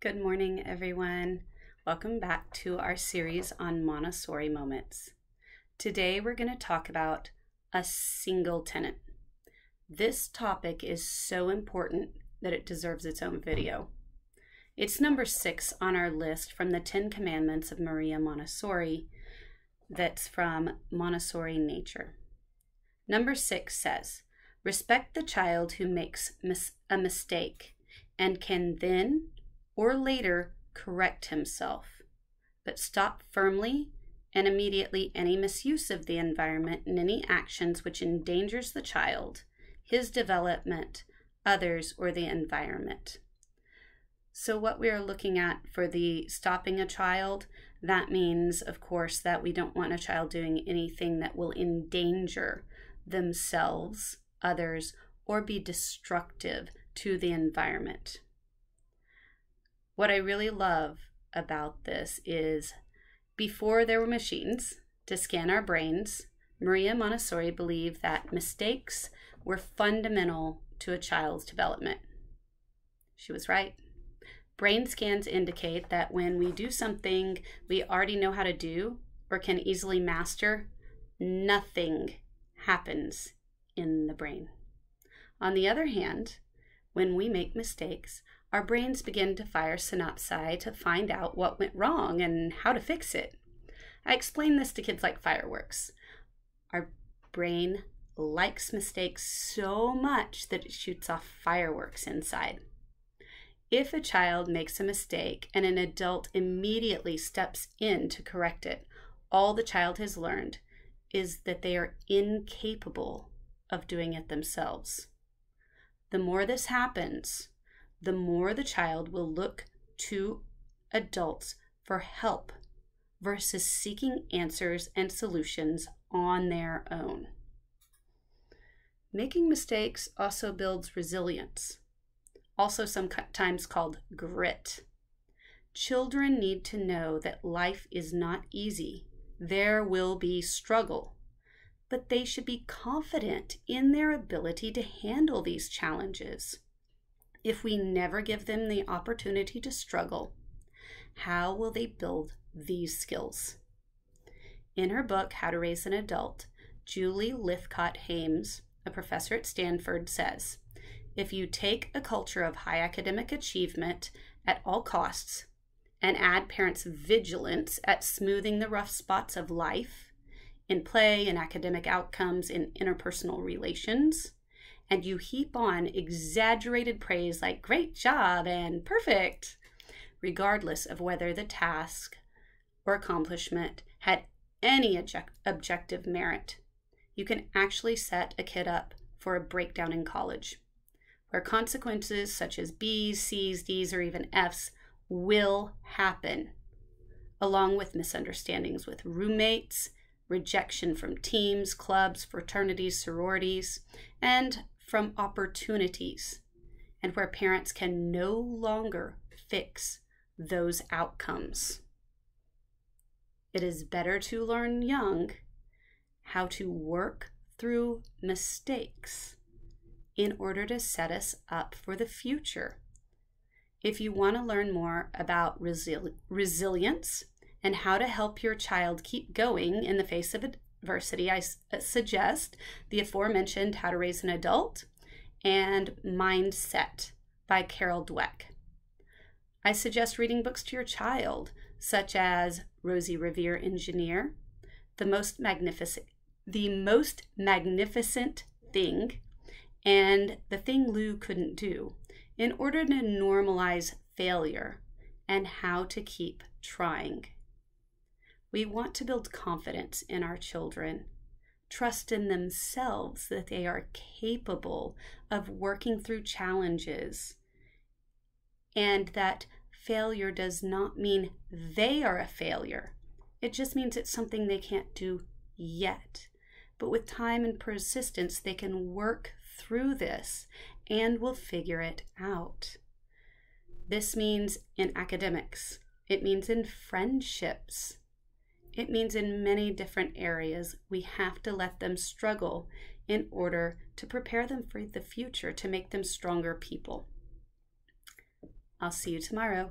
Good morning, everyone. Welcome back to our series on Montessori moments. Today, we're going to talk about a single tenet. This topic is so important that it deserves its own video. It's number 6 on our list from the 10 Commandments of Maria Montessori that's from Montessori Nature. Number 6 says, respect the child who makes a mistake and can then or later correct himself, but stop firmly and immediately any misuse of the environment and any actions which endangers the child, his development, others, or the environment. So what we are looking at for the stopping a child, that means, of course, that we don't want a child doing anything that will endanger themselves, others, or be destructive to the environment. What I really love about this is before there were machines to scan our brains, Maria Montessori believed that mistakes were fundamental to a child's development. She was right. Brain scans indicate that when we do something we already know how to do or can easily master, nothing happens in the brain. On the other hand, when we make mistakes, our brains begin to fire synapsi to find out what went wrong and how to fix it. I explain this to kids like fireworks. Our brain likes mistakes so much that it shoots off fireworks inside. If a child makes a mistake and an adult immediately steps in to correct it, all the child has learned is that they are incapable of doing it themselves. The more this happens, the more the child will look to adults for help versus seeking answers and solutions on their own. Making mistakes also builds resilience, also sometimes called grit. Children need to know that life is not easy. There will be struggle, but they should be confident in their ability to handle these challenges. If we never give them the opportunity to struggle, how will they build these skills? In her book, How to Raise an Adult, Julie Lythcott-Haims, a professor at Stanford, says, if you take a culture of high academic achievement at all costs and add parents' vigilance at smoothing the rough spots of life, in play, in academic outcomes, in interpersonal relations, and you heap on exaggerated praise like great job and perfect, regardless of whether the task or accomplishment had any objective merit, you can actually set a kid up for a breakdown in college, where consequences such as B's, C's, D's, or even F's will happen, along with misunderstandings with roommates, rejection from teams, clubs, fraternities, sororities, and from opportunities, and where parents can no longer fix those outcomes. It is better to learn young how to work through mistakes in order to set us up for the future. If you want to learn more about resilience and how to help your child keep going in the face of adversity, I suggest the aforementioned How to Raise an Adult and Mindset by Carol Dweck. I suggest reading books to your child, such as Rosie Revere Engineer, The Most Magnificent Thing, and The Thing Lou Couldn't Do, in order to normalize failure and how to keep trying. We want to build confidence in our children, trust in themselves that they are capable of working through challenges, and that failure does not mean they are a failure. It just means it's something they can't do yet. But with time and persistence, they can work through this and will figure it out. This means in academics. It means in friendships. It means in many different areas we have to let them struggle in order to prepare them for the future, to make them stronger people. I'll see you tomorrow.